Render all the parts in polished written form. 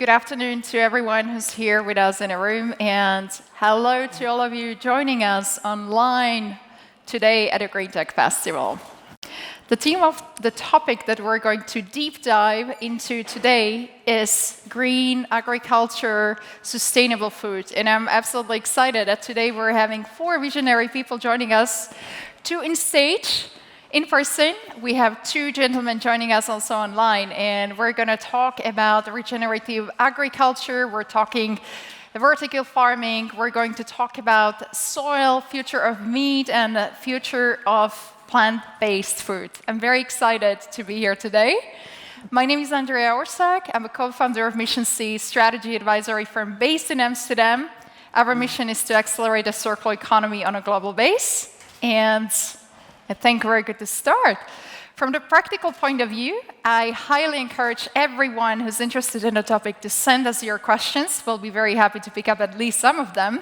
Good afternoon to everyone who's here with us in a room, and hello to all of you joining us online today at Agri-tech Festival. The theme of the topic that we're going to deep dive into today is green agriculture, sustainable food. And I'm absolutely excited that today we're having 4 visionary people joining us, 2 in stage. In person, we have 2 gentlemen joining us also online, and we're going to talk about regenerative agriculture. We're talking vertical farming. We're going to talk about soil, future of meat, and the future of plant-based food. I'm very excited to be here today. My name is Andrea Orsag. I'm a co-founder of MissionC, strategy advisory firm based in Amsterdam. Our mission is to accelerate a circular economy on a global base, and I think we're good to start. From the practical point of view, I highly encourage everyone who's interested in the topic to send us your questions. We'll be very happy to pick up at least some of them.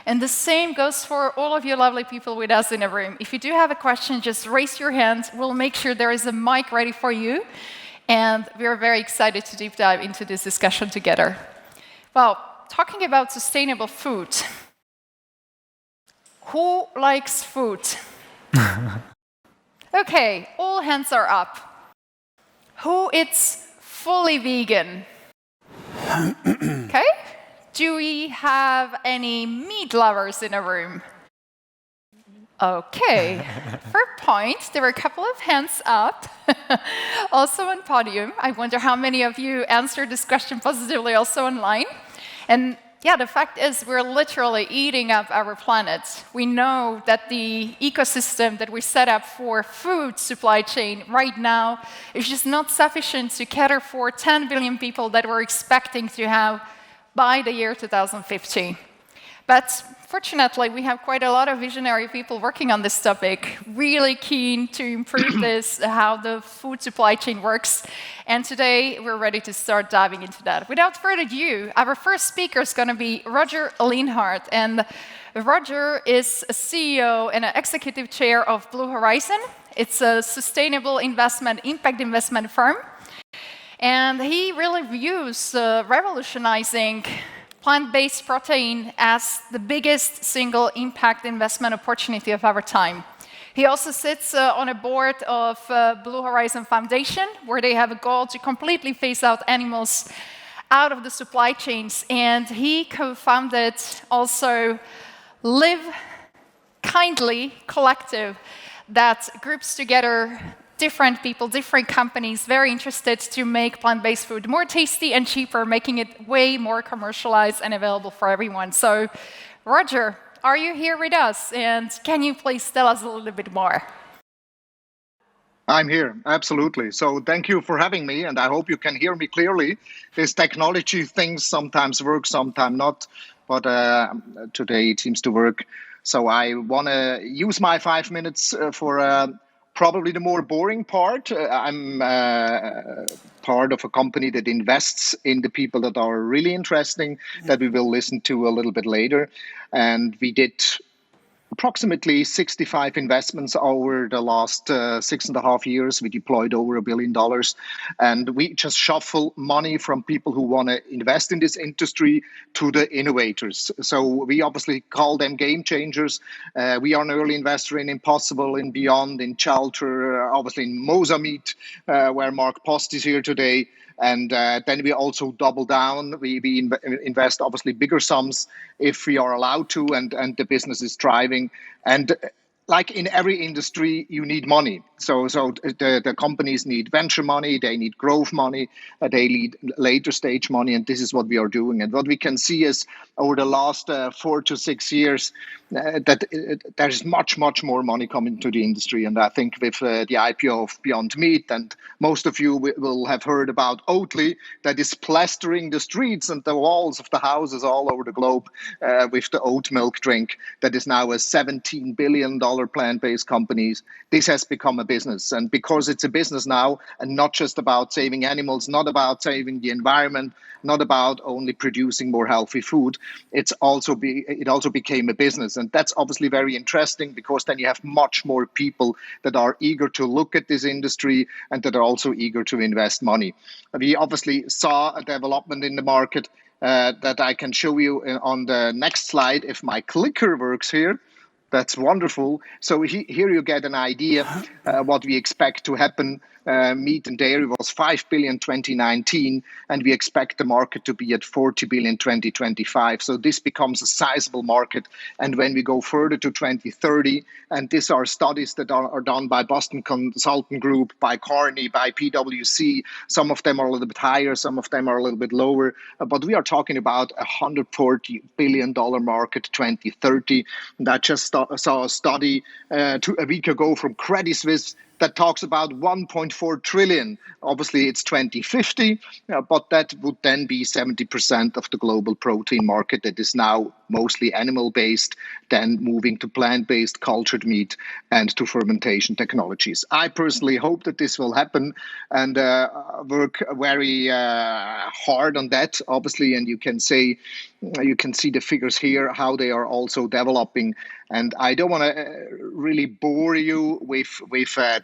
And the same goes for all of you lovely people with us in the room. If you do have a question, just raise your hand. We'll make sure there is a mic ready for you. And we're very excited to deep dive into this discussion together. Well, talking about sustainable food. Who likes food? Okay, all hands are up. Who is fully vegan? Okay. Do we have any meat lovers in a room? Okay. Fair point. There were a couple of hands up. Also on podium. I wonder how many of you answered this question positively also online. And yeah, the fact is we're literally eating up our planet. We know that the ecosystem that we set up for food supply chain right now is just not sufficient to cater for 10 billion people that we're expecting to have by the year 2050. But fortunately, we have quite a lot of visionary people working on this topic, really keen to improve this, how the food supply chain works. And today, we're ready to start diving into that. Without further ado, our first speaker is going to be Roger Lienhard. And Roger is a CEO and an executive chair of Blue Horizon. It's a sustainable investment, impact investment firm. And he really views revolutionizing plant-based protein as the biggest single impact investment opportunity of our time. He also sits on a board of Blue Horizon Foundation, where they have a goal to completely phase out animals out of the supply chains. And he co-founded also Live Kindly Collective that groups together different people, different companies, very interested to make plant-based food more tasty and cheaper, making it way more commercialized and available for everyone. So, Roger, are you here with us? And can you please tell us a little bit more? I'm here, absolutely. So thank you for having me, and I hope you can hear me clearly. This technology things sometimes work, sometimes not, but today it seems to work. So I want to use my 5 minutes for probably the more boring part. I'm part of a company that invests in the people that are really interesting, that we will listen to a little bit later. And we did approximately 65 investments over the last 6.5 years. We deployed over $1 billion. And we just shuffle money from people who want to invest in this industry to the innovators. So we obviously call them game changers. We are an early investor in Impossible, in Beyond, in Shelter, obviously in Mozamed, where Mark Post is here today. And then we also double down. We invest obviously bigger sums if we are allowed to, and the business is thriving. And like in every industry, you need money. So the companies need venture money, they need growth money, they need later stage money, and this is what we are doing. And what we can see is over the last 4 to 6 years that there's much more money coming to the industry. And I think with the IPO of Beyond Meat, and most of you will have heard about Oatly, that is plastering the streets and the walls of the houses all over the globe with the oat milk drink that is now a $17 billion plant-based company. This has become a business. And because it's a business now, and not just about saving animals, not about saving the environment, not about only producing more healthy food, it also became a business. And that's obviously very interesting because then you have much more people that are eager to look at this industry and that are also eager to invest money. We obviously saw a development in the market that I can show you on the next slide if my clicker works here. That's wonderful. So here you get an idea what we expect to happen. Meat and dairy was 5 billion 2019, and we expect the market to be at 40 billion 2025. So this becomes a sizable market. And when we go further to 2030, and these are studies that are done by Boston Consultant Group, by Carney, by PwC. Some of them are a little bit higher, some of them are a little bit lower. But we are talking about a $140 billion market 2030. And I just saw a study a week ago from Credit Suisse that talks about 1.4 trillion. Obviously, it's 2050, but that would then be 70% of the global protein market that is now mostly animal-based, then moving to plant-based, cultured meat, and to fermentation technologies. I personally hope that this will happen and work very hard on that, obviously, and you can see the figures here, how they are also developing. And I don't want to really bore you with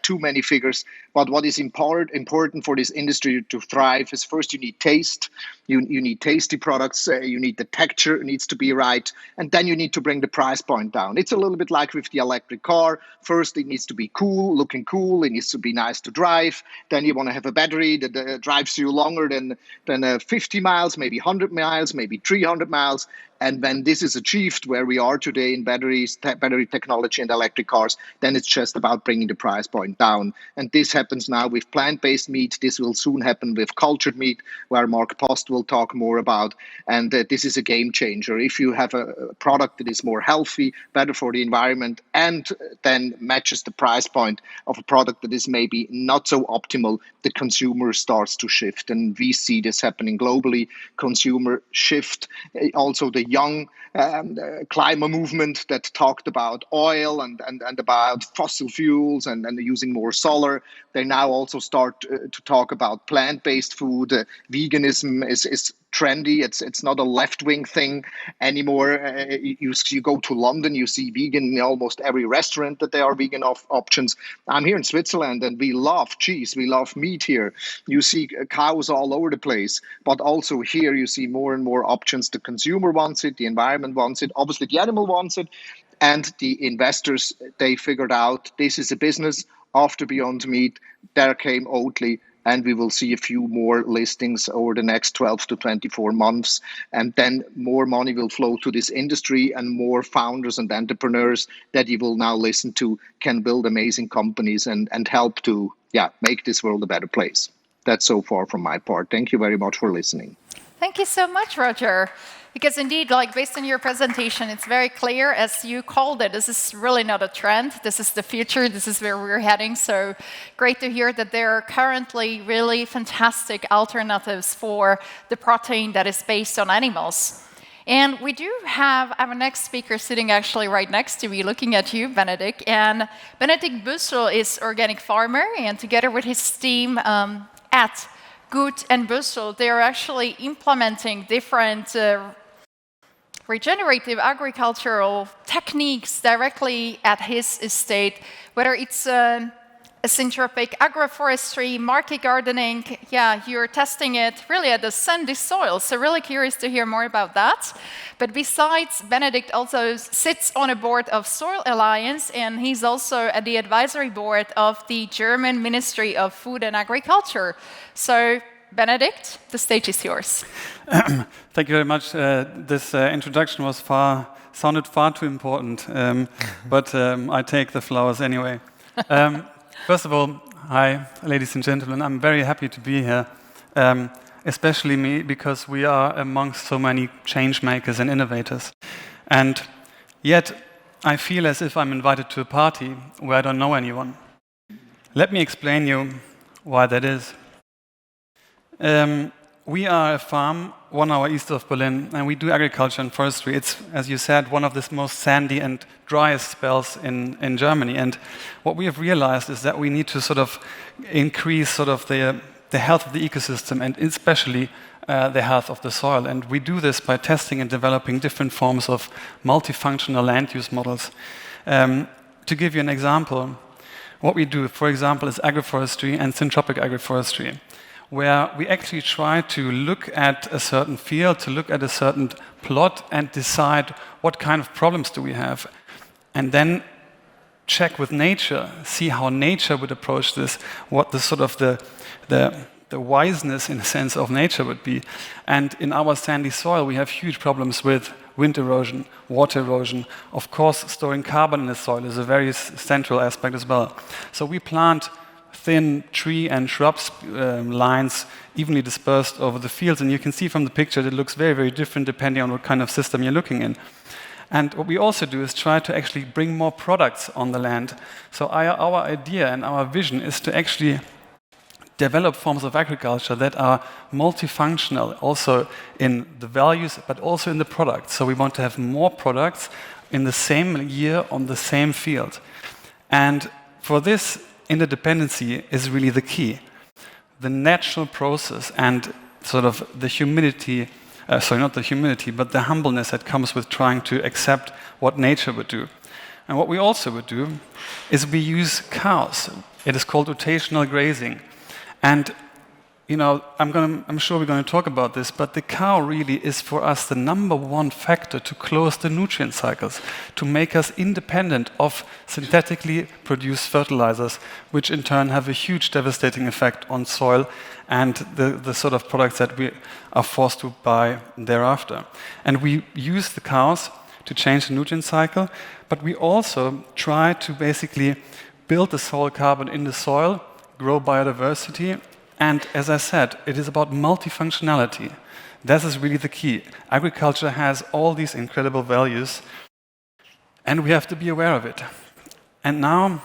too many figures, but what is important for this industry to thrive is first you need taste, you need tasty products, you need the texture needs to be right, and then you need to bring the price point down. It's a little bit like with the electric car. First, it needs to be cool, looking cool, it needs to be nice to drive. Then you want to have a battery that drives you longer than 50 miles, maybe 100 miles, maybe 300 miles. And when this is achieved, where we are today in battery technology and electric cars, then it's just about bringing the price point down. And this happens now with plant-based meat. This will soon happen with cultured meat, where Mark Post will talk more about. And this is a game changer. If you have a product that is more healthy, better for the environment, and then matches the price point of a product that is maybe not so optimal, the consumer starts to shift. And we see this happening globally. Consumer shift, also the young climate movement that talked about oil and about fossil fuels and using more solar. They now also start to talk about plant-based food. Veganism is trendy. It's not a left-wing thing anymore. You go to London, you see vegan in almost every restaurant that there are vegan options. I'm here in Switzerland and we love cheese. We love meat here. You see cows all over the place. But also here you see more and more options. The consumer wants it. The environment wants it. Obviously, the animal wants it. And the investors, they figured out this is a business. After Beyond Meat, there came Oatly. And we will see a few more listings over the next 12 to 24 months. And then more money will flow to this industry and more founders and entrepreneurs that you will now listen to can build amazing companies and help to make this world a better place. That's so far from my part. Thank you very much for listening. Thank you so much, Roger. Because indeed, like based on your presentation, it's very clear, as you called it, this is really not a trend. This is the future. This is where we're heading. So great to hear that there are currently really fantastic alternatives for the protein that is based on animals. And we do have our next speaker sitting actually right next to me, looking at you, Benedikt. And Benedikt Bösel is organic farmer, and together with his team at Good and Bösel, they are actually implementing different regenerative agricultural techniques directly at his estate, whether it's syntropic agroforestry, market gardening. Yeah, you're testing it really at the sandy soil. So really curious to hear more about that. But besides, Benedikt also sits on a board of Soil Alliance, and he's also at the advisory board of the German Ministry of Food and Agriculture. So Benedikt, the stage is yours. Thank you very much. This introduction sounded far too important, but I take the flowers anyway. First of all, hi, ladies and gentlemen. I'm very happy to be here, especially me, because we are amongst so many change makers and innovators. And yet, I feel as if I'm invited to a party where I don't know anyone. Let me explain you why that is. We are a farm 1 hour east of Berlin, and we do agriculture and forestry. It's, as you said, one of the most sandy and driest spells in Germany. And what we have realized is that we need to sort of increase sort of the health of the ecosystem, and especially the health of the soil. And we do this by testing and developing different forms of multifunctional land use models. To give you an example, what we do, for example, is agroforestry and syntropic agroforestry, where we actually try to look at a certain field, to look at a certain plot and decide what kind of problems do we have, and then check with nature, see how nature would approach this, what the sort of the wiseness in a sense of nature would be. And in our sandy soil, we have huge problems with wind erosion, water erosion. Of course, storing carbon in the soil is a very central aspect as well. So we plant thin tree and shrubs lines evenly dispersed over the fields, and you can see from the picture that it looks very, very different depending on what kind of system you're looking in. And what we also do is try to actually bring more products on the land. So our idea and our vision is to actually develop forms of agriculture that are multifunctional, also in the values, but also in the products. So we want to have more products in the same year on the same field. And for this, interdependency is really the key. The natural process and sort of the humility, sorry, not the humility, but the humbleness that comes with trying to accept what nature would do. And what we also would do is we use cows. It is called rotational grazing. And, you know, I'm sure we're going to talk about this, but the cow really is for us the #1 factor to close the nutrient cycles, to make us independent of synthetically produced fertilizers, which in turn have a huge devastating effect on soil and the sort of products that we are forced to buy thereafter. And we use the cows to change the nutrient cycle, but we also try to basically build the soil carbon in the soil, grow biodiversity, and as I said, it is about multifunctionality. This is really the key. Agriculture has all these incredible values, and we have to be aware of it. And now,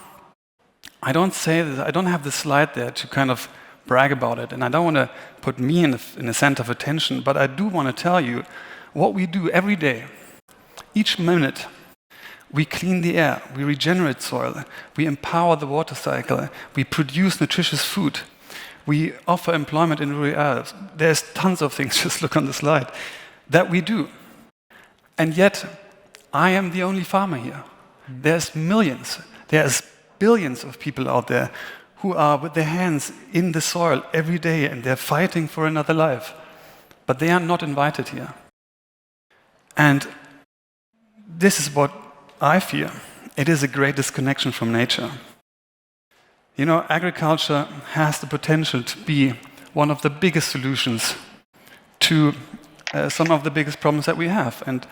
I don't say this, I don't have the slide there to kind of brag about it, and I don't want to put me in the center of attention, but I do want to tell you what we do every day. Each minute, we clean the air, we regenerate soil, we empower the water cycle, we produce nutritious food, we offer employment in rural areas. There's tons of things, just look on the slide, that we do. And yet, I am the only farmer here. There's millions, there's billions of people out there who are with their hands in the soil every day and they're fighting for another life. But they are not invited here. And this is what I fear. It is a great disconnection from nature. You know, agriculture has the potential to be one of the biggest solutions to some of the biggest problems that we have. And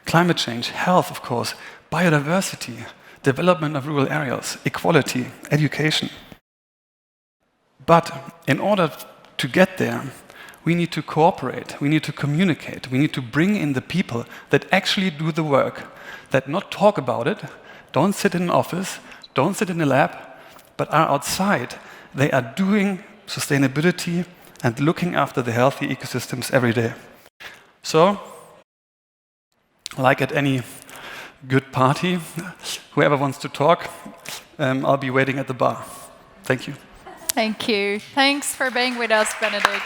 climate change, health, of course, biodiversity, development of rural areas, equality, education. But in order to get there, we need to cooperate, we need to communicate, we need to bring in the people that actually do the work, that not talk about it, don't sit in an office, don't sit in a lab, but are outside. They are doing sustainability and looking after the healthy ecosystems every day. So, like at any good party, whoever wants to talk, I'll be waiting at the bar. Thank you. Thank you. Thanks for being with us, Benedict.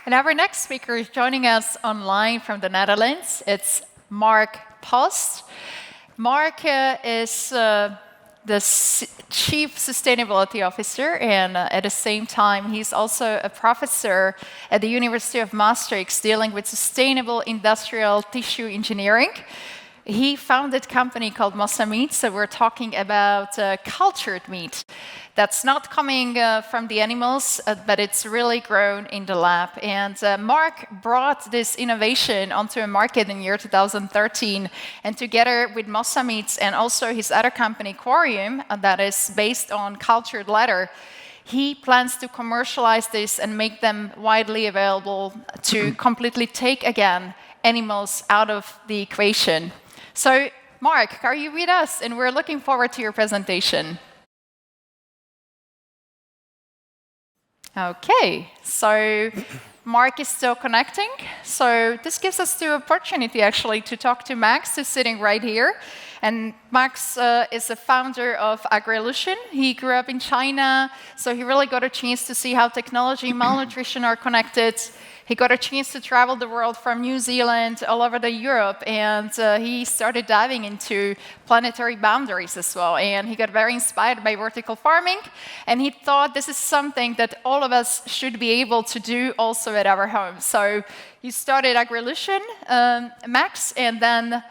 And our next speaker is joining us online from the Netherlands. It's Mark Post. Mark is the Chief Sustainability Officer, and at the same time, he's also a professor at the University of Maastricht dealing with sustainable industrial tissue engineering. He founded a company called Mozamed, so we're talking about cultured meat. That's not coming from the animals, but it's really grown in the lab. And Mark brought this innovation onto a market in year 2013, and together with Mozamed and also his other company, Quarium, that is based on cultured leather, he plans to commercialize this and make them widely available to completely take again animals out of the equation. So, Mark, are you with us? And we're looking forward to your presentation. Okay, so Mark is still connecting. So this gives us the opportunity actually to talk to Max, who's sitting right here. And Max is the founder of Agrilution. He grew up in China, so he really got a chance to see how technology and malnutrition are connected. He got a chance to travel the world from New Zealand all over to Europe, and he started diving into planetary boundaries as well. And he got very inspired by vertical farming, and he thought this is something that all of us should be able to do also at our home. So you started Agrilution, Max, and then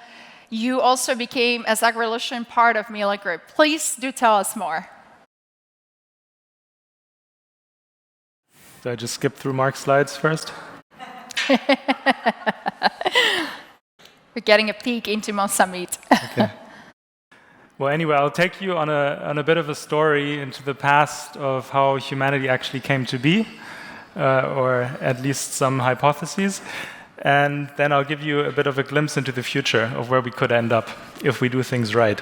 you also became, as Agrilution, part of Miele Group. Please do tell us more. Do I just skip through Mark's slides first? We're getting a peek into Mozamed. Okay. Well, anyway, I'll take you on a bit of a story into the past of how humanity actually came to be, or at least some hypotheses. And then I'll give you a bit of a glimpse into the future of where we could end up if we do things right.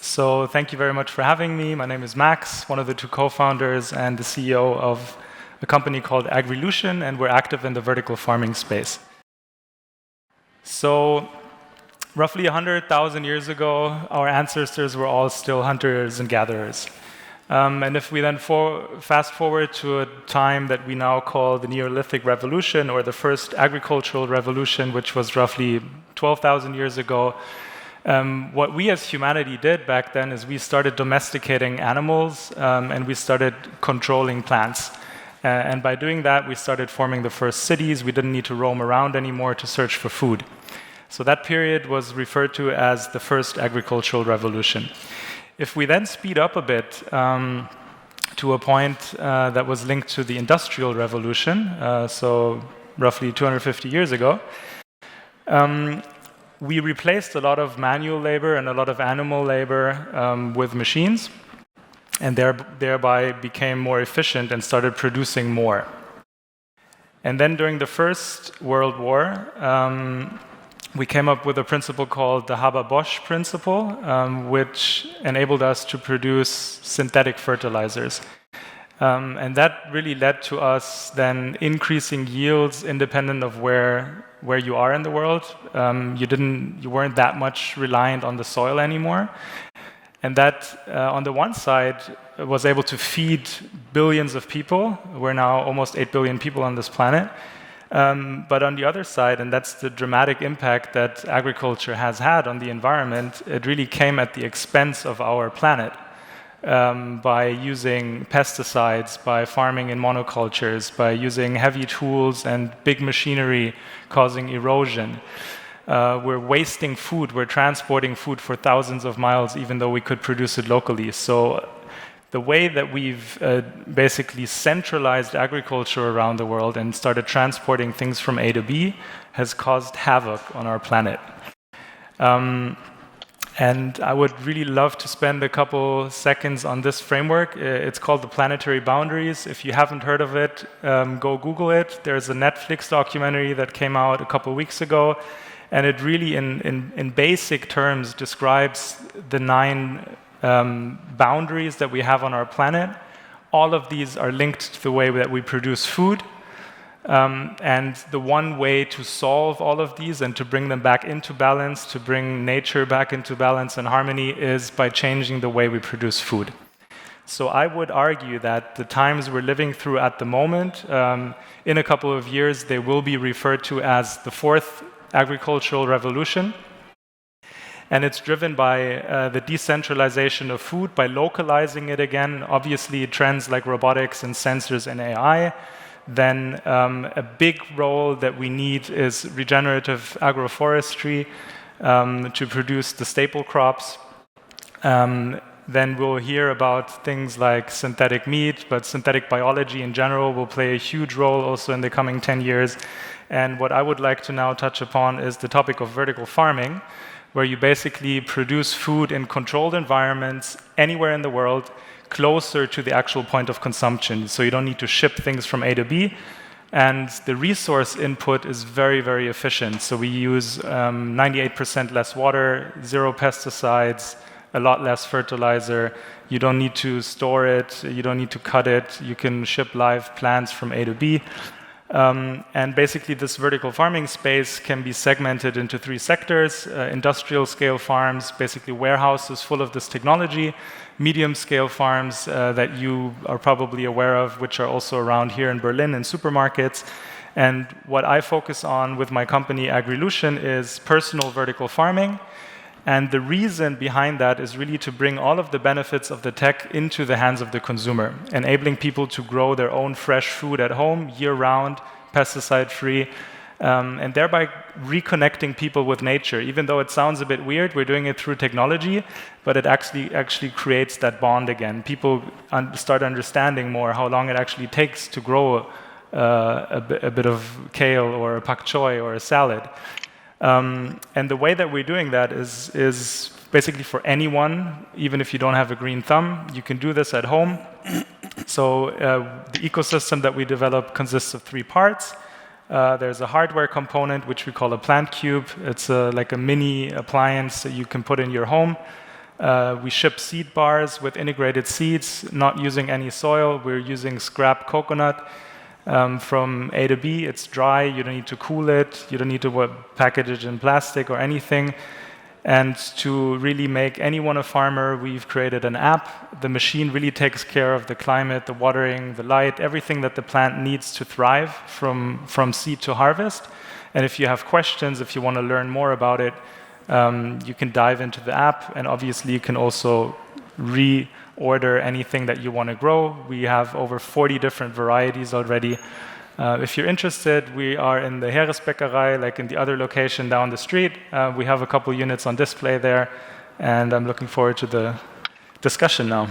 So thank you very much for having me. My name is Max, one of the two co-founders and the CEO of a company called Agrilution, and we're active in the vertical farming space. So roughly 100,000 years ago, our ancestors were all still hunters and gatherers. And if we then fast forward to a time that we now call the Neolithic Revolution, or the first agricultural revolution, which was roughly 12,000 years ago, what we as humanity did back then is we started domesticating animals, and we started controlling plants. And by doing that, we started forming the first cities. We didn't need to roam around anymore to search for food. So that period was referred to as the first agricultural revolution. If we then speed up a bit to a point that was linked to the Industrial Revolution, so roughly 250 years ago, we replaced a lot of manual labor and a lot of animal labor with machines, and thereby became more efficient and started producing more. And then during the First World War, we came up with a principle called the Haber-Bosch principle, which enabled us to produce synthetic fertilizers. And that really led to us then increasing yields independent of where you are in the world. You weren't that much reliant on the soil anymore. And that, on the one side, was able to feed billions of people. We're now almost 8 billion people on this planet. But on the other side, and that's the dramatic impact that agriculture has had on the environment, it really came at the expense of our planet by using pesticides, by farming in monocultures, by using heavy tools and big machinery causing erosion. We're wasting food, we're transporting food for thousands of miles even though we could produce it locally. So the way that we've basically centralized agriculture around the world and started transporting things from A to B has caused havoc on our planet. And I would really love to spend a couple seconds on this framework. It's called the Planetary Boundaries. If you haven't heard of it, go Google it. There's a Netflix documentary that came out a couple weeks ago, and it really, in basic terms, describes the 9 boundaries that we have on our planet. All of these are linked to the way that we produce food. And the one way to solve all of these and to bring them back into balance, to bring nature back into balance and harmony, is by changing the way we produce food. So I would argue that the times we're living through at the moment, in a couple of years, they will be referred to as the 4th agricultural revolution. And it's driven by the decentralization of food, by localizing it again. Obviously, trends like robotics and sensors and AI. Then a big role that we need is regenerative agroforestry to produce the staple crops. Then we'll hear about things like synthetic meat, but synthetic biology in general will play a huge role also in the coming 10 years. And what I would like to now touch upon is the topic of vertical farming, where you basically produce food in controlled environments anywhere in the world, closer to the actual point of consumption. So you don't need to ship things from A to B. And the resource input is very, very efficient. So we use 98% less water, 0 pesticides, a lot less fertilizer. You don't need to store it. You don't need to cut it. You can ship live plants from A to B. And basically, this vertical farming space can be segmented into 3 sectors: industrial scale farms, basically warehouses full of this technology; medium scale farms that you are probably aware of, which are also around here in Berlin in supermarkets. And what I focus on with my company Agrilution is personal vertical farming. And the reason behind that is really to bring all of the benefits of the tech into the hands of the consumer, enabling people to grow their own fresh food at home, year-round, pesticide-free, and thereby reconnecting people with nature. Even though it sounds a bit weird, we're doing it through technology, but it actually creates that bond again. People start understanding more how long it actually takes to grow a bit of kale or a pak choi or a salad. And the way that we're doing that is basically for anyone, even if you don't have a green thumb, you can do this at home. So the ecosystem that we develop consists of 3 parts. There's a hardware component, which we call a plant cube. It's like a mini appliance that you can put in your home. We ship seed bars with integrated seeds, not using any soil. We're using scrap coconut. From A to B, it's dry, you don't need to cool it, you don't need to package it in plastic or anything. And to really make anyone a farmer, we've created an app. The machine really takes care of the climate, the watering, the light, everything that the plant needs to thrive from seed to harvest. And if you have questions, if you want to learn more about it, you can dive into the app, and obviously you can also order anything that you want to grow. We have over 40 different varieties already. If you're interested, we are in the Heeresbäckerei, like in the other location down the street. We have a couple units on display there, and I'm looking forward to the discussion now.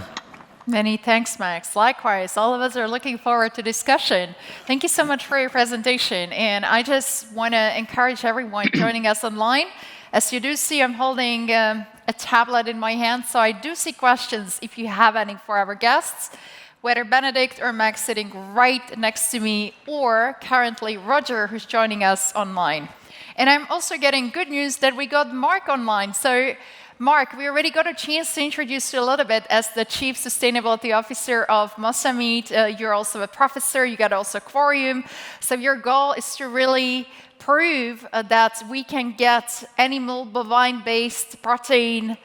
Many thanks, Max. Likewise, all of us are looking forward to discussion. Thank you so much for your presentation. And I just want to encourage everyone joining us online. As you do see, I'm holding a tablet in my hand, so I do see questions if you have any for our guests, whether Benedikt or Max sitting right next to me, or currently Roger, who's joining us online. And I'm also getting good news that we got Mark online. So Mark, we already got a chance to introduce you a little bit as the Chief Sustainability Officer of Mozamed. You're also a professor, you got also Aquarium. So your goal is to really prove that we can get animal bovine-based protein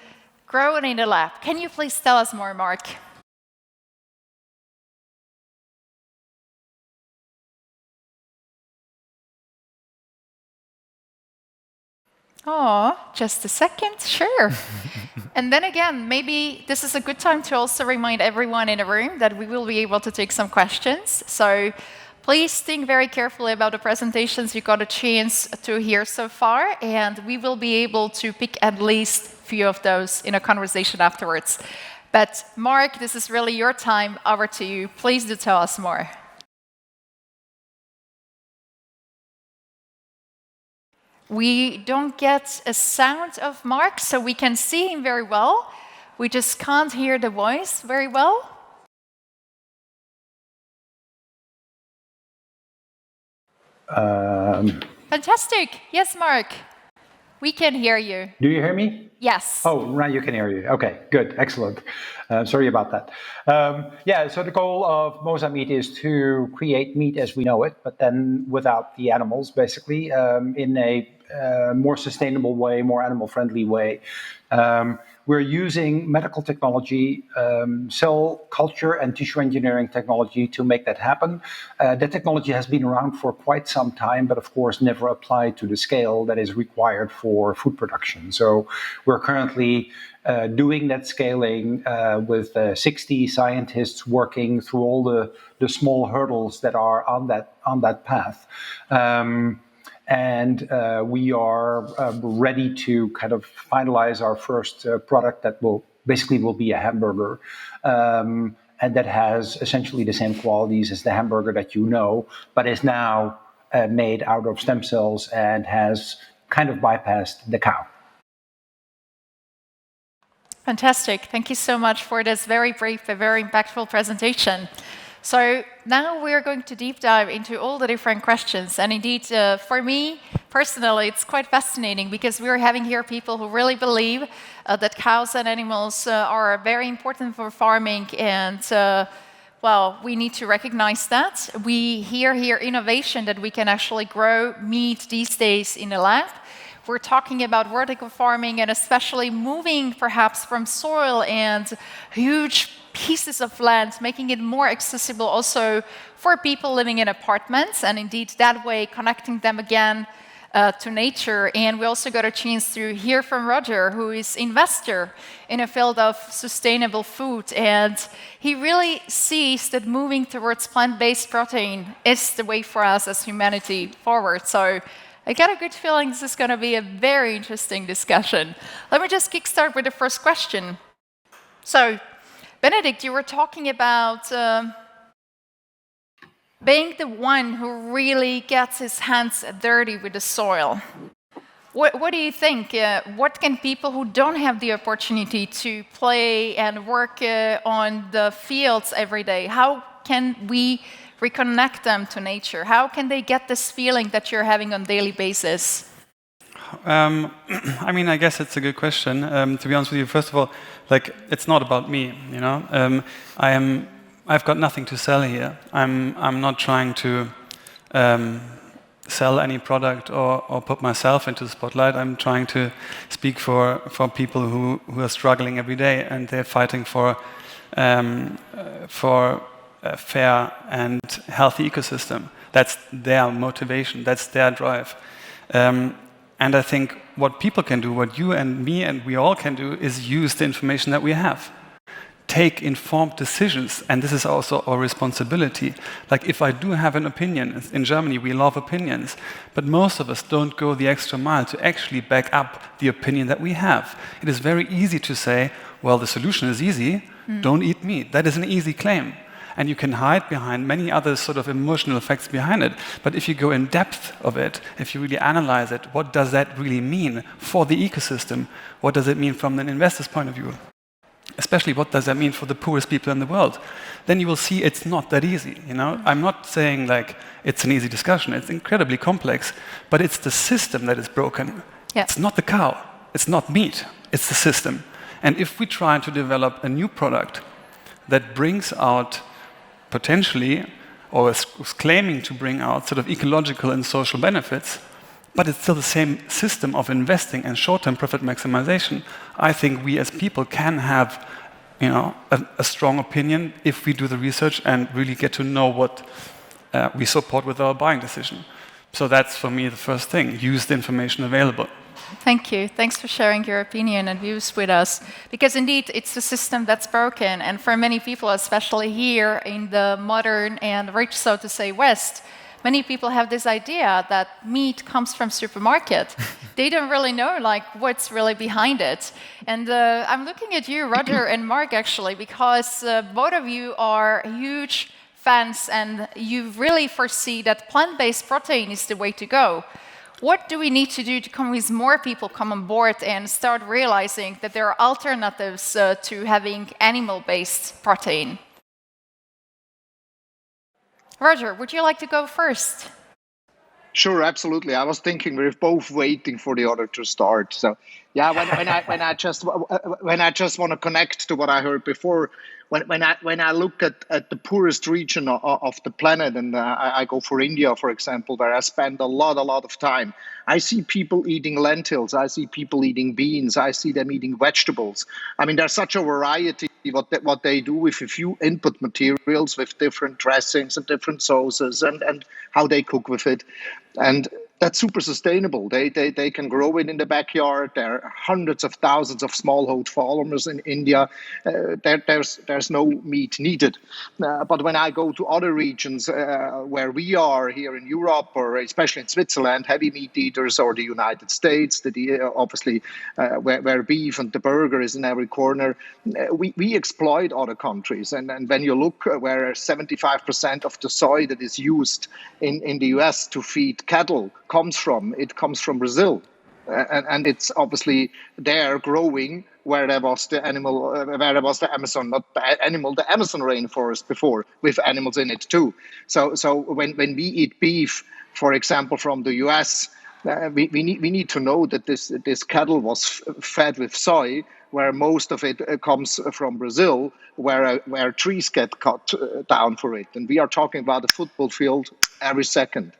grown in the lab. Can you please tell us more, Mark? Oh, just a second, sure. And then again, maybe this is a good time to also remind everyone in the room that we will be able to take some questions. So please think very carefully about the presentations you got a chance to hear so far, and we will be able to pick at least a few of those in a conversation afterwards. But Mark, this is really your time. Over to you. Please do tell us more. We don't get a sound of Mark, so we can see him very well. We just can't hear the voice very well. Fantastic. Yes, Mark. We can hear you. Do you hear me? Yes. Oh, right, you can hear you. Okay, good, excellent. Sorry about that. Yeah, so the goal of Mozamed is to create meat as we know it, but then without the animals, basically, in a more sustainable way, more animal-friendly way. We're using medical technology, cell culture and tissue engineering technology to make that happen. That technology has been around for quite some time, but of course never applied to the scale that is required for food production. So we're currently doing that scaling with 60 scientists working through all the small hurdles that are on that path. And we are ready to kind of finalize our first product that will be a hamburger, and that has essentially the same qualities as the hamburger that you know, but is now made out of stem cells and has kind of bypassed the cow. Fantastic. Thank you so much for this very brief but very impactful presentation. So now we're going to deep dive into all the different questions. And indeed, for me personally, it's quite fascinating because we're having here people who really believe that cows and animals are very important for farming, and well, we need to recognize that. We hear here innovation, that we can actually grow meat these days in a lab. We're talking about vertical farming and especially moving perhaps from soil and huge pieces of land, making it more accessible also for people living in apartments, and indeed that way connecting them again to nature. And we also got a chance to hear from Roger, who is investor in a field of sustainable food, and he really sees that moving towards plant-based protein is the way for us as humanity forward. So I got a good feeling this is going to be a very interesting discussion. Let me just kickstart with the first question. So, Benedikt, you were talking about being the one who really gets his hands dirty with the soil. What do you think? What can people who don't have the opportunity to play and work on the fields every day, how can we reconnect them to nature? How can they get this feeling that you're having on a daily basis? I mean, I guess it's a good question. To be honest with you, first of all, like, it's not about me, you know. I've got nothing to sell here. I'm not trying to sell any product or put myself into the spotlight. I'm trying to speak for people who are struggling every day, and they're fighting for a fair and healthy ecosystem. That's their motivation. That's their drive. And I think what people can do, what you and me and we all can do, is use the information that we have. Take informed decisions, and this is also our responsibility. Like, if I do have an opinion, in Germany we love opinions, but most of us don't go the extra mile to actually back up the opinion that we have. It is very easy to say, well, the solution is easy, don't eat meat. That is an easy claim. And you can hide behind many other sort of emotional effects behind it. But if you go in depth of it, if you really analyze it, what does that really mean for the ecosystem? What does it mean from an investor's point of view? Especially, what does that mean for the poorest people in the world? Then you will see it's not that easy, you know? I'm not saying like it's an easy discussion. It's incredibly complex, but it's the system that is broken. Yeah. It's not the cow. It's not meat. It's the system. And if we try to develop a new product that brings out potentially, or is claiming to bring out sort of ecological and social benefits, but it's still the same system of investing and short-term profit maximization, I think we as people can have, you know, a strong opinion if we do the research and really get to know what we support with our buying decision. So that's, for me, the first thing. Use the information available. Thank you. Thanks for sharing your opinion and views with us. Because indeed, it's a system that's broken. And for many people, especially here in the modern and rich, so to say, West, many people have this idea that meat comes from supermarket. They don't really know like what's really behind it. And I'm looking at you, Roger and Mark, actually, because both of you are huge fans and you really foresee that plant-based protein is the way to go. What do we need to do to convince more people come on board and start realizing that there are alternatives to having animal-based protein? Roger, would you like to go first? Sure, absolutely. I was thinking we're both waiting for the other to start. So, yeah, when I just want to connect to what I heard before, when I look at the poorest region of the planet, and I go for India, for example, where I spend a lot of time, I see people eating lentils, I see people eating beans, I see them eating vegetables. I mean, there's such a variety what they do with a few input materials, with different dressings and different sauces, and how they cook with it. And that's super sustainable. They can grow it in the backyard. There are hundreds of thousands of smallholder farmers in India. There's no meat needed. But when I go to other regions where we are here in Europe, or especially in Switzerland, heavy meat eaters, or the United States, obviously where beef and the burger is in every corner, we exploit other countries. And when you look where 75% of the soy that is used in the US to feed cattle comes from Brazil, and it's obviously there growing where there was the Amazon, not the animal, the Amazon rainforest before, with animals in it too. So when we eat beef, for example, from the US, we need to know that this cattle was fed with soy, where most of it comes from Brazil, where trees get cut down for it, and we are talking about a football field every second.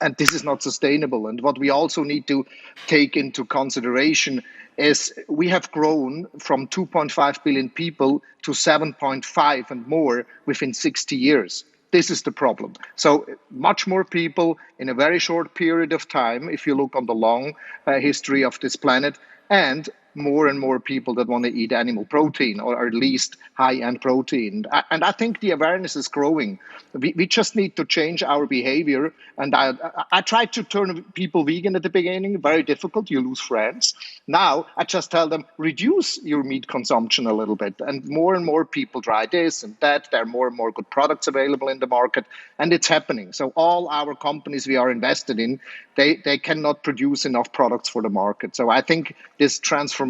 And this is not sustainable. And what we also need to take into consideration is we have grown from 2.5 billion people to 7.5 and more within 60 years. This is the problem. So much more people in a very short period of time, if you look on the long history of this planet, and more people that want to eat animal protein, or at least high-end protein. And I think the awareness is growing. We just need to change our behavior. And I tried to turn people vegan at the beginning, very difficult, you lose friends. Now I just tell them, reduce your meat consumption a little bit. And more people try this and that. There are more and more good products available in the market, and it's happening. So all our companies we are invested in, they cannot produce enough products for the market. So I think this transformation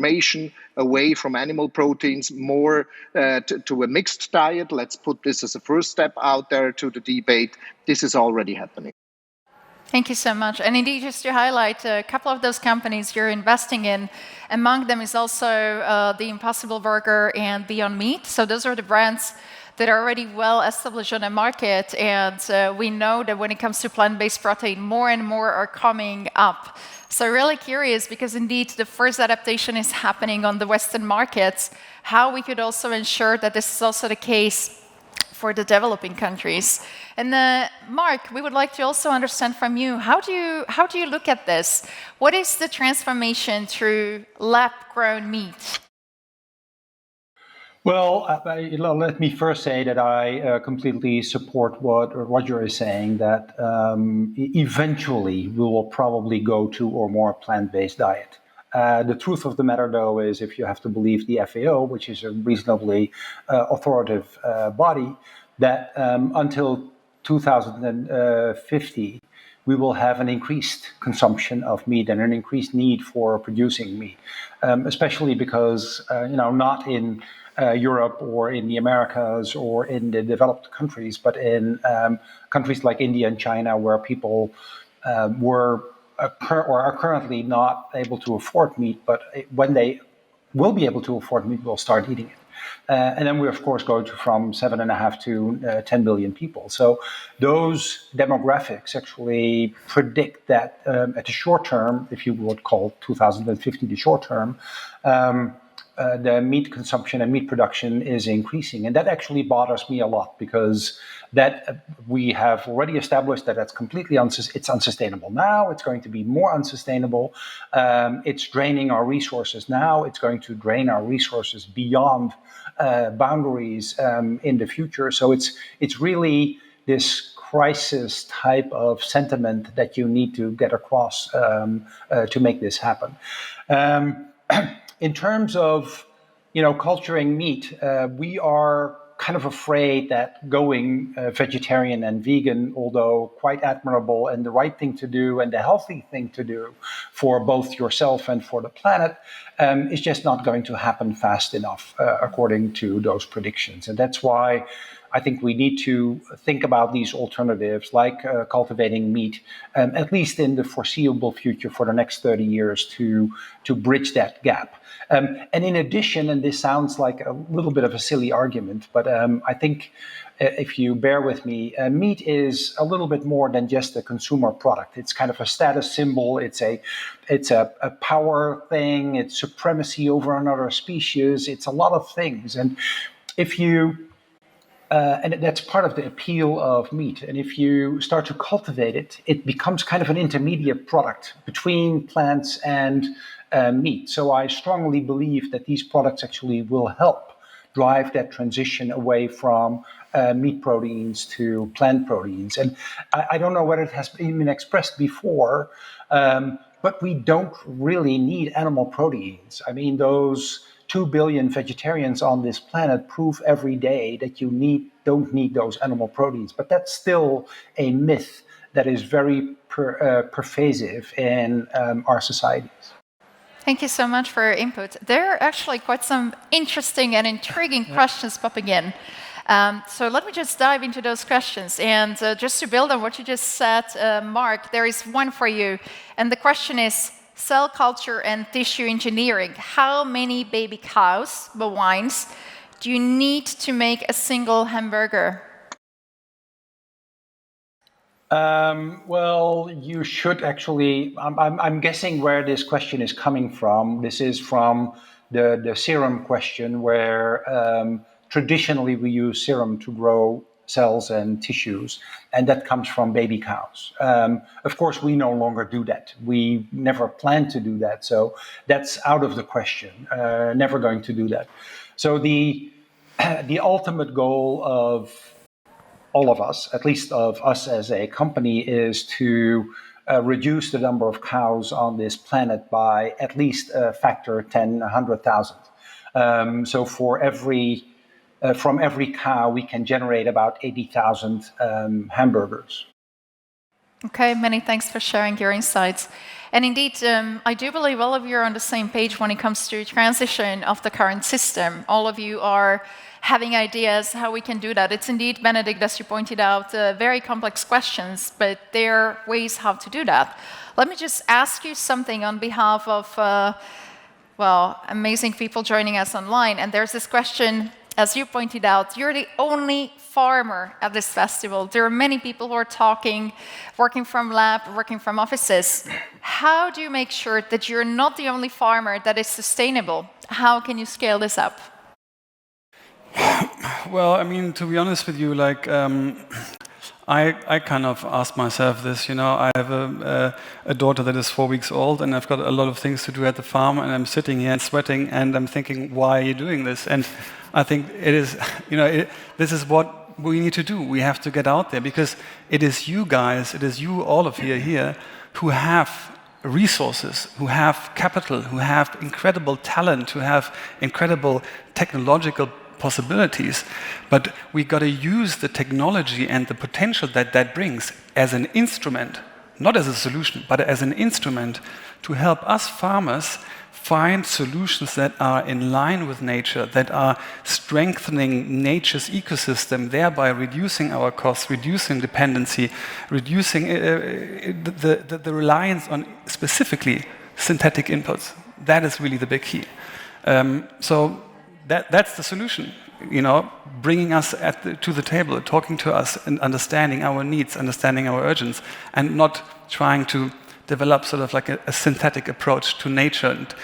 away from animal proteins more to a mixed diet, let's put this as a first step out there to the debate, this is already happening. Thank you so much. And indeed, just to highlight a couple of those companies you're investing in, among them is also the Impossible Burger and Beyond Meat. So those are the brands that are already well established on the market. And we know that when it comes to plant-based protein, more and more are coming up. So really curious, because indeed the first adaptation is happening on the Western markets, how we could also ensure that this is also the case for the developing countries. And Mark, we would like to also understand from you, how do you look at this? What is the transformation through lab-grown meat? Well, let me first say that I completely support what Roger is saying, that eventually we will probably go to a more plant-based diet. The truth of the matter, though, is if you have to believe the FAO, which is a reasonably authoritative body, that until 2050, we will have an increased consumption of meat and an increased need for producing meat, especially because, not in Europe or in the Americas or in the developed countries, but in countries like India and China, where people are currently not able to afford meat, but when they will be able to afford meat, will start eating it. And then we, of course, go from 7.5 to 10 billion people. So those demographics actually predict that at the short term, if you would call 2050 the short term, the meat consumption and meat production is increasing. And that actually bothers me a lot, because that we have already established that that's completely it's unsustainable now. It's going to be more unsustainable. It's draining our resources now. It's going to drain our resources beyond boundaries in the future. So it's really this crisis type of sentiment that you need to get across to make this happen. In terms of, culturing meat, we are kind of afraid that going vegetarian and vegan, although quite admirable and the right thing to do and the healthy thing to do for both yourself and for the planet, is just not going to happen fast enough, according to those predictions. And that's why I think we need to think about these alternatives, like cultivating meat, at least in the foreseeable future for the next 30 years, to bridge that gap. And in addition, and this sounds like a little bit of a silly argument, but I think if you bear with me, meat is a little bit more than just a consumer product. It's kind of a status symbol. It's a power thing. It's supremacy over another species. It's a lot of things. And if you and that's part of the appeal of meat. And if you start to cultivate it, it becomes kind of an intermediate product between plants and meat. So I strongly believe that these products actually will help drive that transition away from meat proteins to plant proteins. And I don't know whether it has been expressed before, but we don't really need animal proteins. I mean, those 2 billion vegetarians on this planet prove every day that you don't need those animal proteins. But that's still a myth that is very pervasive in our societies. Thank you so much for your input. There are actually quite some interesting and intriguing questions popping in. So let me just dive into those questions. And just to build on what you just said, Mark, there is one for you. And the question is, cell culture and tissue engineering. How many baby cows, bovines, do you need to make a single hamburger? Well, you should actually. I'm guessing where this question is coming from. This is from the serum question, where traditionally we use serum to grow cells and tissues, and that comes from baby cows. Of course, we no longer do that. We never plan to do that, so that's out of the question. Never going to do that. So the ultimate goal of all of us, at least of us as a company, is to reduce the number of cows on this planet by at least a factor 10, 100,000. So for from every cow, we can generate about 80,000 hamburgers. Okay, many thanks for sharing your insights. And indeed, I do believe all of you are on the same page when it comes to transition of the current system. All of you are having ideas how we can do that. It's indeed, Benedict, as you pointed out, very complex questions, but there are ways how to do that. Let me just ask you something on behalf of, well, amazing people joining us online. And there's this question, as you pointed out, you're the only farmer at this festival. There are many people who are talking, working from lab, working from offices. How do you make sure that you're not the only farmer that is sustainable? How can you scale this up? Well, I mean, to be honest with you, like, I kind of ask myself this, you know, I have a daughter that is 4 weeks old, and I've got a lot of things to do at the farm, and I'm sitting here and sweating, and I'm thinking, why are you doing this? And I think it is, you know, this is what we need to do. We have to get out there, because it is you guys, it is you, all of you here, who have resources, who have capital, who have incredible talent, who have incredible technological possibilities, but we got to use the technology and the potential that that brings as an instrument, not as a solution, but as an instrument to help us farmers find solutions that are in line with nature, that are strengthening nature's ecosystem, thereby reducing our costs, reducing dependency, reducing the reliance on specifically synthetic inputs. That is really the big key. So that's the solution, you know, bringing us to the table, talking to us and understanding our needs, understanding our urgencies, and not trying to develop sort of like a synthetic approach to nature and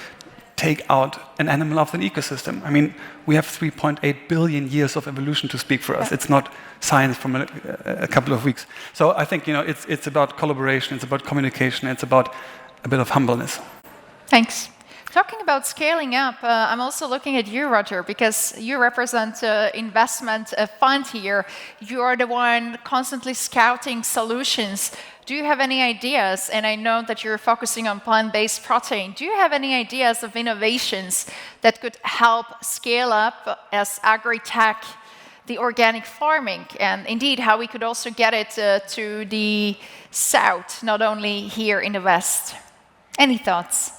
take out an animal of an ecosystem. I mean, we have 3.8 billion years of evolution to speak for us. It's not science from a couple of weeks. So I think, you know, it's about collaboration, it's about communication, it's about a bit of humbleness. Thanks. Talking about scaling up, I'm also looking at you, Roger, because you represent investment fund here. You are the one constantly scouting solutions. Do you have any ideas? And I know that you're focusing on plant-based protein. Do you have any ideas of innovations that could help scale up as agri-tech, the organic farming, and indeed how we could also get it to the south, not only here in the west? Any thoughts?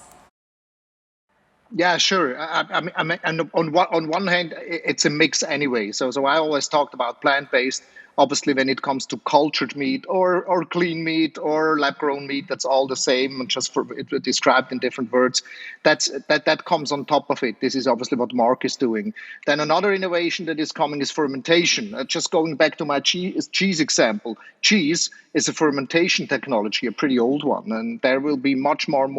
Yeah, sure. I mean, and on one hand, it's a mix anyway. So I always talked about plant-based. Obviously, when it comes to cultured meat or clean meat or lab-grown meat, that's all the same, just for it described in different words. That comes on top of it. This is obviously what Mark is doing. Then another innovation that is coming is fermentation. Just going back to my cheese example, cheese is a fermentation technology, a pretty old one, and there will be much more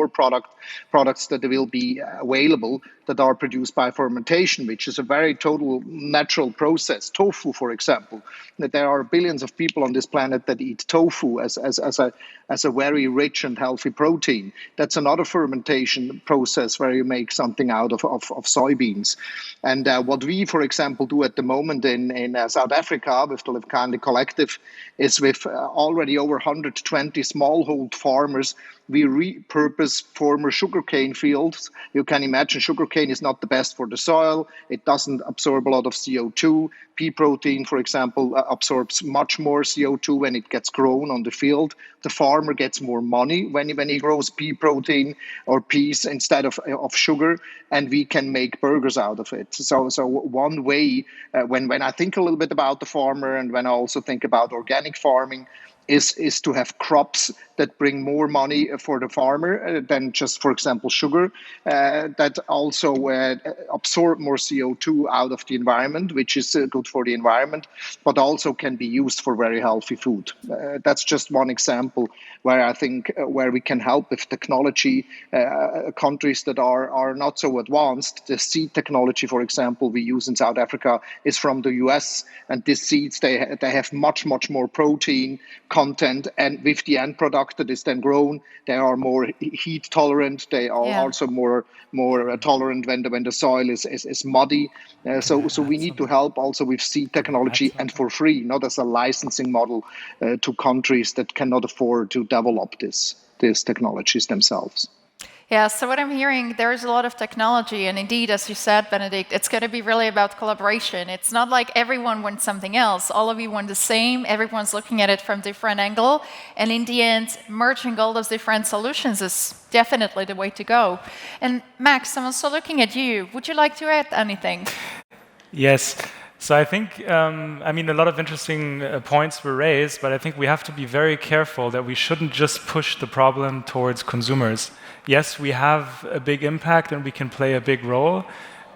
products that will be available that are produced by fermentation, which is a very total natural process. Tofu, for example, that there are billions of people on this planet that eat tofu as a very rich and healthy protein. That's another fermentation process where you make something out of soybeans. And what we, for example, do at the moment in South Africa with the Lienhard Collective is with already over 120 smallhold farmers we repurpose former sugarcane fields. You can imagine sugarcane is not the best for the soil. It doesn't absorb a lot of CO2. Pea protein, for example, absorbs much more CO2 when it gets grown on the field. The farmer gets more money when he grows pea protein or peas instead of sugar, and we can make burgers out of it. So one way, when I think a little bit about the farmer and when I also think about organic farming, is to have crops that bring more money for the farmer than just, for example, sugar, that also absorb more CO2 out of the environment, which is good for the environment, but also can be used for very healthy food. That's just one example where I think where we can help with technology. Countries that are not so advanced, the seed technology, for example, we use in South Africa is from the US, and these seeds, they have much more protein content, and with the end product that is then grown, they are more heat tolerant. They are also more tolerant when the soil is muddy. So we need to help also with seed technology, and for free, not as a licensing model to countries that cannot afford to develop these technologies themselves. Yeah, so what I'm hearing, there is a lot of technology, and indeed, as you said, Benedict, it's going to be really about collaboration. It's not like everyone wants something else. All of you want the same. Everyone's looking at it from different angle, and in the end, merging all those different solutions is definitely the way to go. And Max, I'm also looking at you. Would you like to add anything? Yes. So I think, a lot of interesting points were raised, but I think we have to be very careful that we shouldn't just push the problem towards consumers. Yes, we have a big impact and we can play a big role,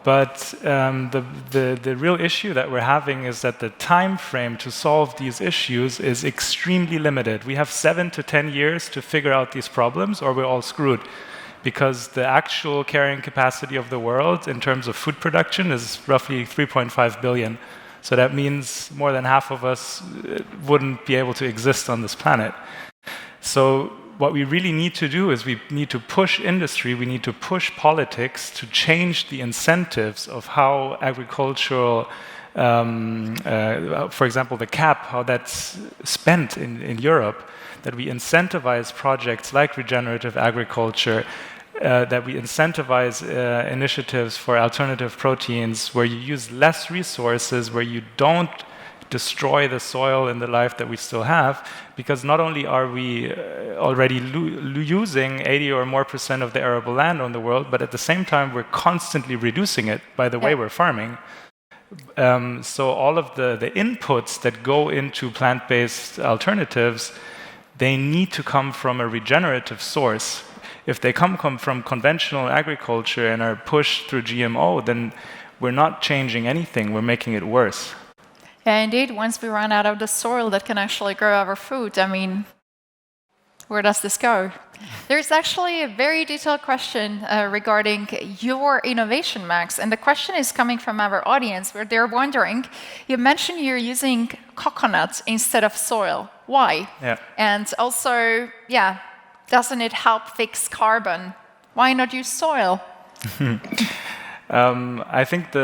but the real issue that we're having is that the time frame to solve these issues is extremely limited. We have 7 to 10 years to figure out these problems, or we're all screwed. Because the actual carrying capacity of the world in terms of food production is roughly 3.5 billion. So that means more than half of us wouldn't be able to exist on this planet. So what we really need to do is we need to push industry, we need to push politics to change the incentives of how agricultural, for example, the CAP, how that's spent in Europe, that we incentivize projects like regenerative agriculture, that we incentivize initiatives for alternative proteins where you use less resources, where you don't destroy the soil and the life that we still have, because not only are we already using 80 or more % of the arable land on the world, but at the same time we're constantly reducing it by the way we're farming. So all of the inputs that go into plant-based alternatives, they need to come from a regenerative source. If they come from conventional agriculture and are pushed through GMO, then we're not changing anything, we're making it worse. Yeah, indeed, once we run out of the soil that can actually grow our food, where does this go? There's actually a very detailed question regarding your innovation, Max, and the question is coming from our audience, where they're wondering, you mentioned you're using coconut instead of soil. Why? Yeah. And also, doesn't it help fix carbon? Why not use soil? I think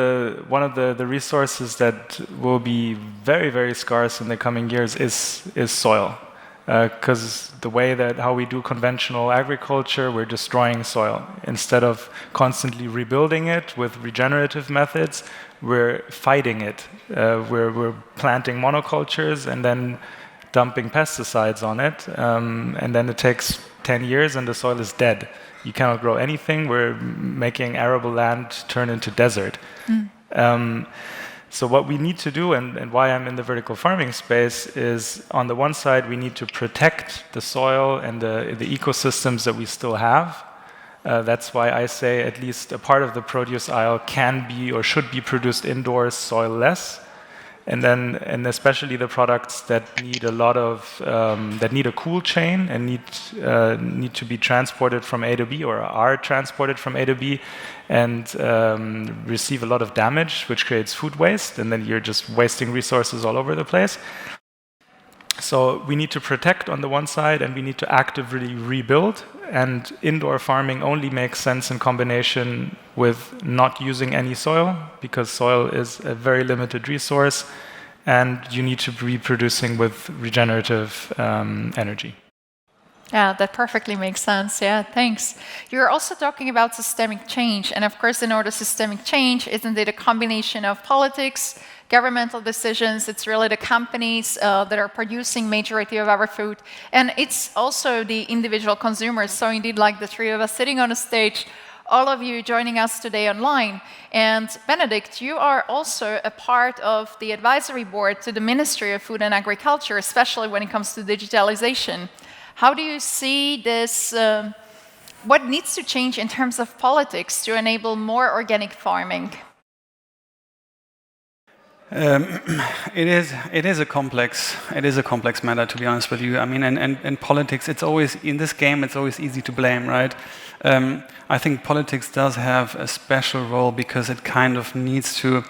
one of the resources that will be very, very scarce in the coming years is soil. Because the way that how we do conventional agriculture, we're destroying soil. Instead of constantly rebuilding it with regenerative methods, we're fighting it. We're planting monocultures and then dumping pesticides on it. And then it takes 10 years and the soil is dead. You cannot grow anything. We're making arable land turn into desert. So what we need to do, and why I'm in the vertical farming space, is on the one side, we need to protect the soil and the ecosystems that we still have. That's why I say at least a part of the produce aisle can be or should be produced indoors, soil-less. And especially the products that need a lot of that need a cool chain and need to be transported from A to B, or are transported from A to B, and receive a lot of damage, which creates food waste, and then you're just wasting resources all over the place. So we need to protect on the one side, and we need to actively rebuild. And indoor farming only makes sense in combination with not using any soil, because soil is a very limited resource, and you need to be producing with regenerative energy. Yeah, that perfectly makes sense. Yeah, thanks. You're also talking about systemic change. And of course, in order systemic change, isn't it a combination of politics, governmental decisions? It's really the companies that are producing majority of our food. And it's also the individual consumers. So indeed, like the three of us sitting on a stage, all of you joining us today online. And Benedikt, you are also a part of the advisory board to the Ministry of Food and Agriculture, especially when it comes to digitalization. How do you see this? What needs to change in terms of politics to enable more organic farming? It is a complex matter, to be honest with you. I mean, and politics, it's always in this game. It's always easy to blame, right? I think politics does have a special role because it kind of needs to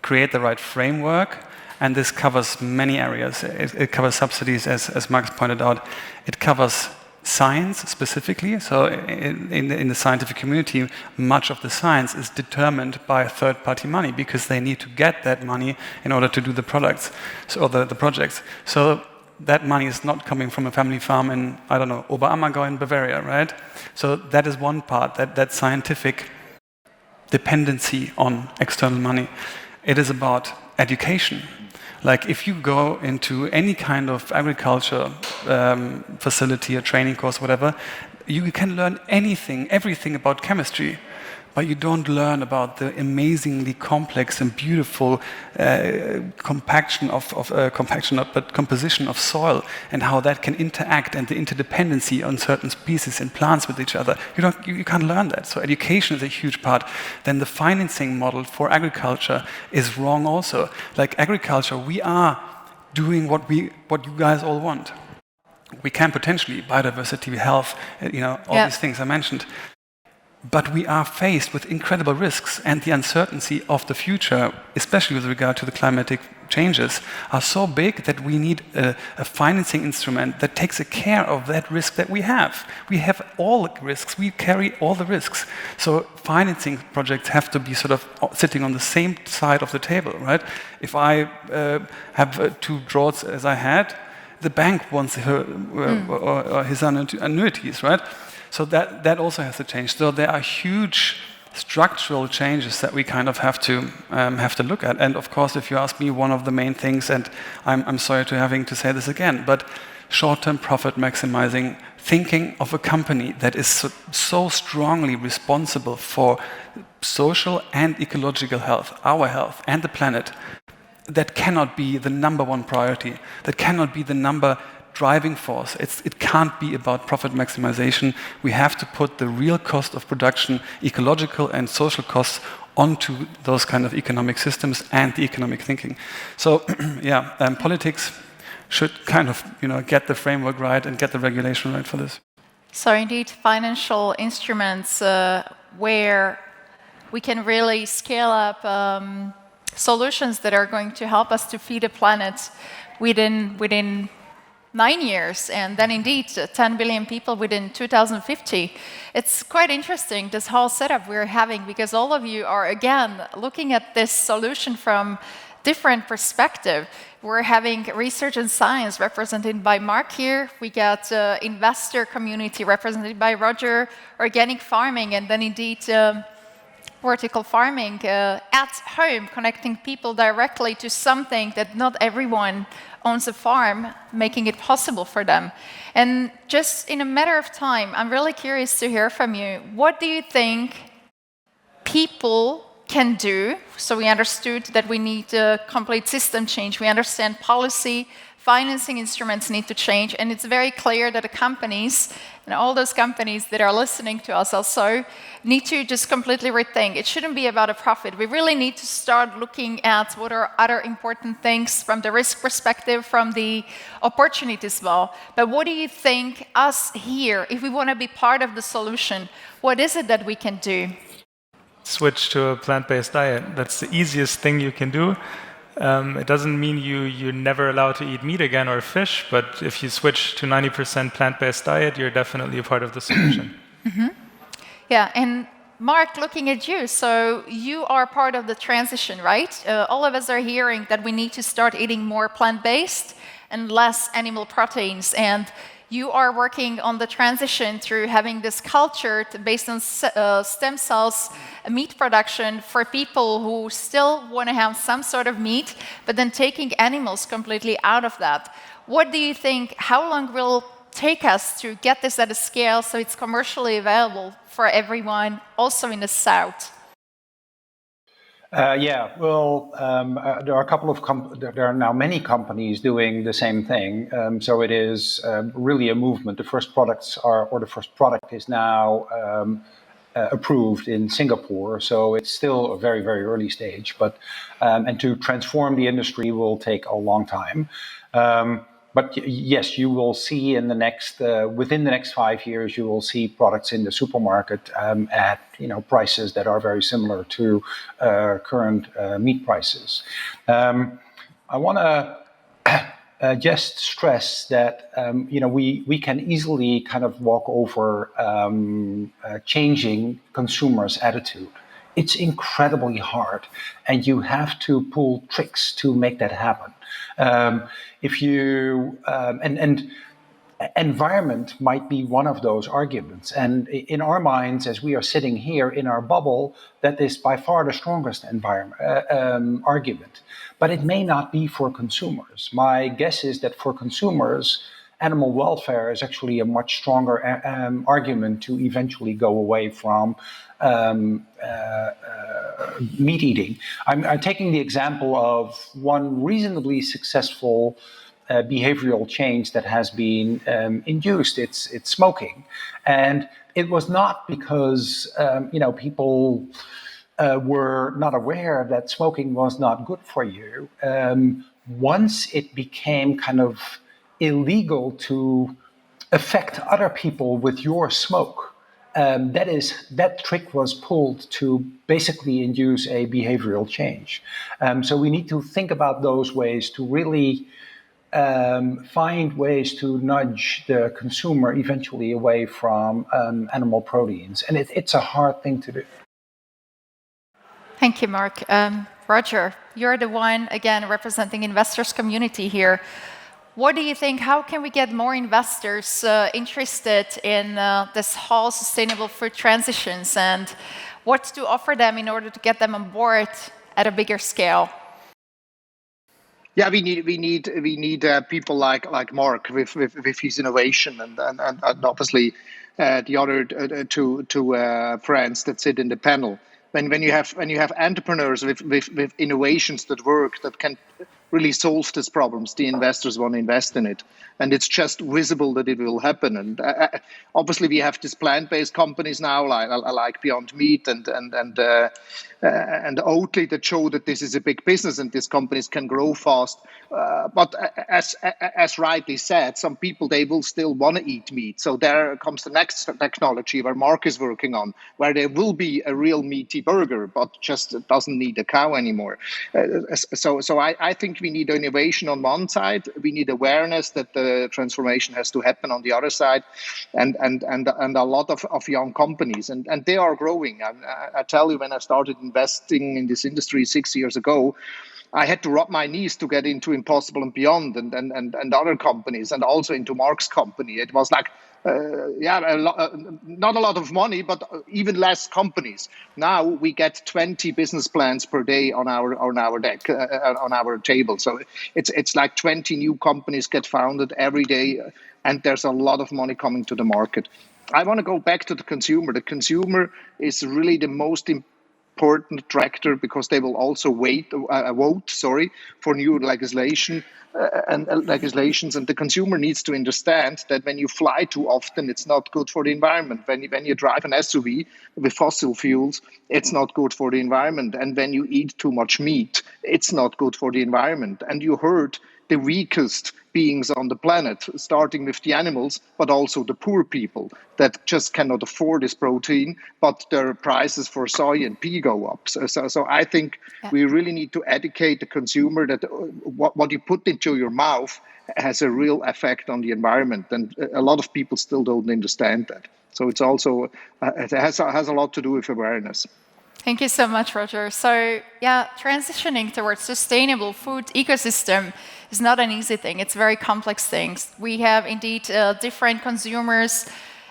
create the right framework. And this covers many areas. It covers subsidies, as Max pointed out. It covers science specifically. So in the scientific community, much of the science is determined by third-party money because they need to get that money in order to do the products, or the projects. So that money is not coming from a family farm in, I don't know, Oberammergau in Bavaria, right? So that is one part, that scientific dependency on external money. It is about education. Like if you go into any kind of agriculture facility, a training course, whatever, you can learn everything about chemistry, but you don't learn about the amazingly complex and beautiful composition of soil and how that can interact and the interdependency on certain species and plants with each other. You can't learn that. So education is a huge part. Then the financing model for agriculture is wrong also. Like agriculture, we are doing what you guys all want. We can potentially biodiversity, health, all these things I mentioned. But we are faced with incredible risks, and the uncertainty of the future, especially with regard to the climatic changes, are so big that we need a financing instrument that takes care of that risk that we have. We have all the risks, we carry all the risks. So financing projects have to be sort of sitting on the same side of the table, right? If I have 2 droughts as I had, the bank wants his annuities, right? So that also has to change. So there are huge structural changes that we kind of have to look at. And of course, if you ask me, one of the main things, and I'm sorry to having to say this again, but short-term profit maximizing, thinking of a company that is so strongly responsible for social and ecological health, our health and the planet, that cannot be the number one priority. That cannot be the driving force. It can't be about profit maximization. We have to put the real cost of production, ecological and social costs, onto those kind of economic systems and the economic thinking. So, politics should kind of, get the framework right and get the regulation right for this. So indeed, financial instruments where we can really scale up solutions that are going to help us to feed the planet within 9 years, and then indeed 10 billion people within 2050. It's quite interesting, this whole setup we're having, because all of you are, again, looking at this solution from different perspective. We're having research and science represented by Mark here. We got investor community represented by Roger, organic farming, and then indeed vertical farming at home, connecting people directly to something that not everyone owns a farm, making it possible for them. And just in a matter of time, I'm really curious to hear from you. What do you think people can do? So we understood that we need a complete system change. We understand policy, financing instruments need to change, and it's very clear that the companies, and all those companies that are listening to us also, need to just completely rethink. It shouldn't be about a profit. We really need to start looking at what are other important things from the risk perspective, from the opportunity as well. But what do you think us here, if we want to be part of the solution, what is it that we can do? Switch to a plant-based diet. That's the easiest thing you can do. It doesn't mean you're never allowed to eat meat again or fish, but if you switch to 90% plant-based diet, you're definitely a part of the solution. Mm-hmm. Yeah, and Mark, looking at you, so you are part of the transition, right? All of us are hearing that we need to start eating more plant-based and less animal proteins. And You are working on the transition through having this culture based on stem cells, meat production for people who still want to have some sort of meat, but then taking animals completely out of that. What do you think, how long will it take us to get this at a scale so it's commercially available for everyone, also in the South? There are a couple of there are now many companies doing the same thing. So it is really a movement. The first product is now approved in Singapore. So it's still a very, very early stage. But and to transform the industry will take a long time. But yes, you will see in the next within the next 5 years, you will see products in the supermarket at prices that are very similar to current meat prices. I want to just stress that we can easily kind of walk over changing consumers' attitude. It's incredibly hard, and you have to pull tricks to make that happen. If you and environment might be one of those arguments, and in our minds, as we are sitting here in our bubble, that is by far the strongest argument. But it may not be for consumers. My guess is that for consumers, animal welfare is actually a much stronger argument to eventually go away from meat eating. I'm taking the example of one reasonably successful behavioral change that has been induced. It's smoking, and it was not because people were not aware that smoking was not good for you. Once it became kind of illegal to affect other people with your smoke, that trick was pulled to basically induce a behavioral change. So we need to think about those ways to really find ways to nudge the consumer eventually away from animal proteins. And it's a hard thing to do. Thank you, Mark. Roger, you're the one, again, representing investors community here. What do you think? How can we get more investors interested in this whole sustainable food transitions, and what to offer them in order to get them on board at a bigger scale? Yeah, we need people like Mark with his innovation, and obviously the other two friends that sit in the panel. When you have entrepreneurs with innovations that work, that can really solve these problems, the investors want to invest in it, and it's just visible that it will happen. And obviously, we have these plant-based companies now, like Beyond Meat and Oatly, that show that this is a big business and these companies can grow fast. But as rightly said, some people, they will still want to eat meat. So there comes the next technology where Mark is working on, where there will be a real meaty burger, but just doesn't need a cow anymore. So I think we need innovation on one side. We need awareness that the transformation has to happen on the other side, and a lot of young companies, and they are growing. I tell you, when I started investing in this industry 6 years ago, I had to rub my knees to get into Impossible and Beyond and other companies, and also into Mark's company. It was like, not a lot of money, but even less companies. Now we get 20 business plans per day on our deck, on our table. So it's like 20 new companies get founded every day, and there's a lot of money coming to the market. I want to go back to the consumer. The consumer is really the most important tractor, because they will also vote for new legislation and legislations. And the consumer needs to understand that when you fly too often, it's not good for the environment. When you drive an SUV with fossil fuels, it's not good for the environment. And when you eat too much meat, it's not good for the environment. And you heard the weakest beings on the planet, starting with the animals, but also the poor people that just cannot afford this protein, but their prices for soy and pea go up. So I think we really need to educate the consumer that what you put into your mouth has a real effect on the environment. And a lot of people still don't understand that. So it's also, it has a lot to do with awareness. Thank you so much, Roger. So, transitioning towards sustainable food ecosystem is not an easy thing. It's very complex things. We have indeed different consumers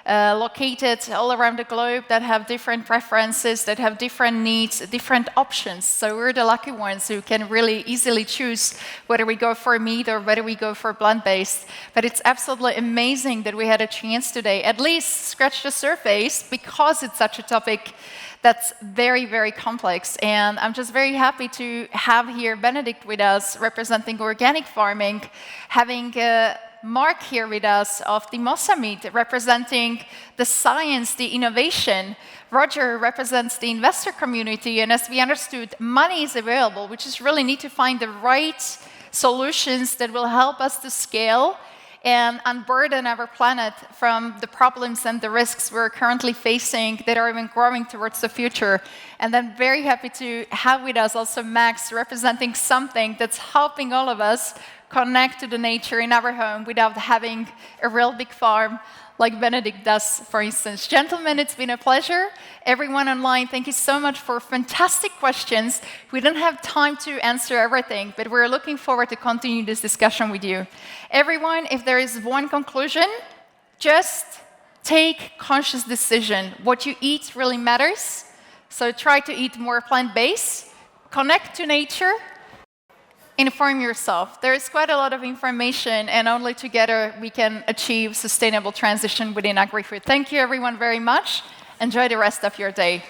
located all around the globe that have different preferences, that have different needs, different options. So we're the lucky ones who can really easily choose whether we go for meat or whether we go for plant-based. But it's absolutely amazing that we had a chance today, at least scratch the surface, because it's such a topic that's very, very complex. And I'm just very happy to have here Benedikt with us, representing organic farming, having Mark here with us of the Mozamed, representing the science, the innovation. Roger represents the investor community, and as we understood, money is available. We just really need to find the right solutions that will help us to scale and unburden our planet from the problems and the risks we're currently facing that are even growing towards the future. And I'm very happy to have with us also Max, representing something that's helping all of us connect to the nature in our home without having a real big farm like Benedict does, for instance. Gentlemen, it's been a pleasure. Everyone online, thank you so much for fantastic questions. We don't have time to answer everything, but we're looking forward to continue this discussion with you. Everyone, if there is one conclusion, just take conscious decision. What you eat really matters, so try to eat more plant-based, connect to nature, inform yourself. There is quite a lot of information, and only together we can achieve sustainable transition within agri-food. Thank you everyone very much. Enjoy the rest of your day.